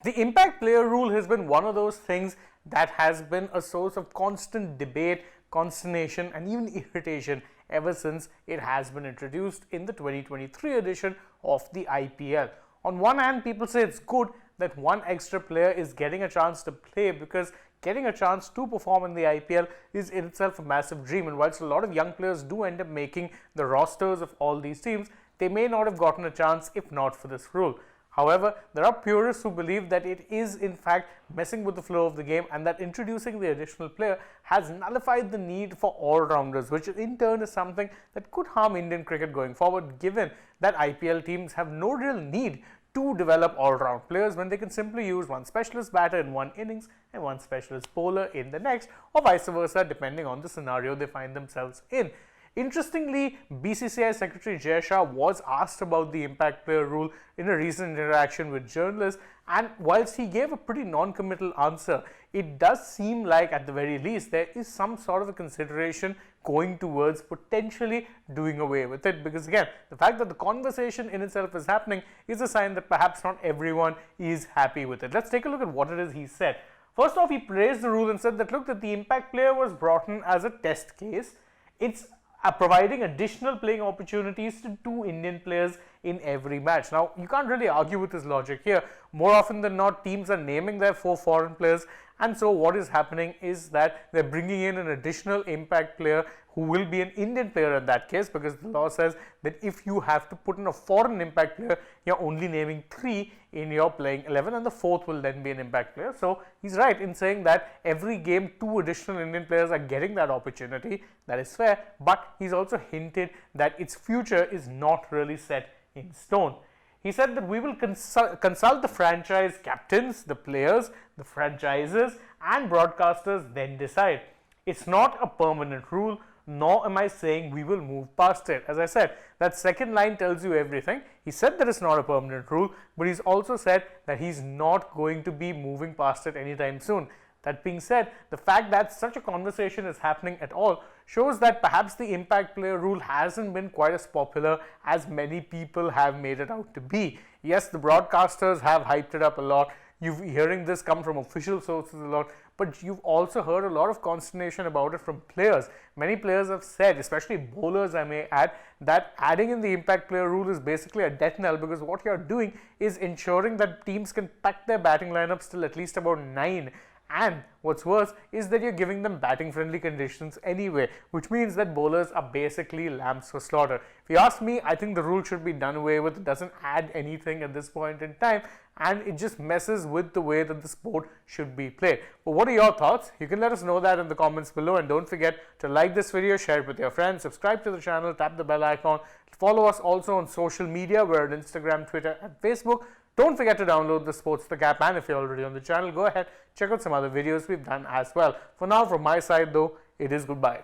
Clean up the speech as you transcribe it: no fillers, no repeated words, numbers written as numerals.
The impact player rule has been one of those things that has been a source of constant debate, consternation, and even irritation ever since it has been introduced in the 2023 edition of the IPL. On one hand, people say it's good that one extra player is getting a chance to play, because getting a chance to perform in the IPL is in itself a massive dream. And whilst a lot of young players do end up making the rosters of all these teams, they may not have gotten a chance if not for this rule. However, there are purists who believe that it is in fact messing with the flow of the game, and that introducing the additional player has nullified the need for all-rounders, which in turn is something that could harm Indian cricket going forward, given that IPL teams have no real need to develop all-round players when they can simply use one specialist batter in one innings and one specialist bowler in the next, or vice versa, depending on the scenario they find themselves in. Interestingly, BCCI Secretary Shah was asked about the impact player rule in a recent interaction with journalists, and whilst he gave a pretty non-committal answer, it does seem like at the very least there is some sort of a consideration going towards potentially doing away with it, because again, the fact that the conversation in itself is happening is a sign that perhaps not everyone is happy with it. Let's take a look at what it is he said. First off, he praised the rule and said that, look, that the impact player was brought in as a test case. It's providing additional playing opportunities to two Indian players in every match. Now, you can't really argue with his logic here. More often than not, teams are naming their 4 foreign players, and so what is happening is that they're bringing in an additional impact player who will be an Indian player in that case, because the law says that if you have to put in a foreign impact player, you're only naming 3 in your playing 11, and the 4th will then be an impact player. So he's right in saying that every game 2 additional Indian players are getting that opportunity. That is fair, but he's also hinted that its future is not really set in stone. He said that we will consult the franchise captains, the players, the franchises, and broadcasters, then decide. It's not a permanent rule, nor am I saying we will move past it. As I said, that second line tells you everything. He said that it's not a permanent rule, but he's also said that he's not going to be moving past it anytime soon. That being said, the fact that such a conversation is happening at all shows that perhaps the impact player rule hasn't been quite as popular as many people have made it out to be. Yes, the broadcasters have hyped it up a lot. You're hearing this come from official sources a lot, but you've also heard a lot of consternation about it from players. Many players have said, especially bowlers I may add, that adding in the impact player rule is basically a death knell, because what you're doing is ensuring that teams can pack their batting lineups till at least about 9. And what's worse is that you're giving them batting friendly conditions anyway, which means that bowlers are basically lambs for slaughter. If you ask me, I think the rule should be done away with. It doesn't add anything at this point in time, and it just messes with the way that the sport should be played. But what are your thoughts? You can let us know that in the comments below, and don't forget to like this video, share it with your friends, subscribe to the channel, tap the bell icon, follow us also on social media. We're on Instagram, Twitter, and Facebook. Don't forget to download the AajTak app, and if you're already on the channel, go ahead, check out some other videos we've done as well. For now, from my side though, it is goodbye.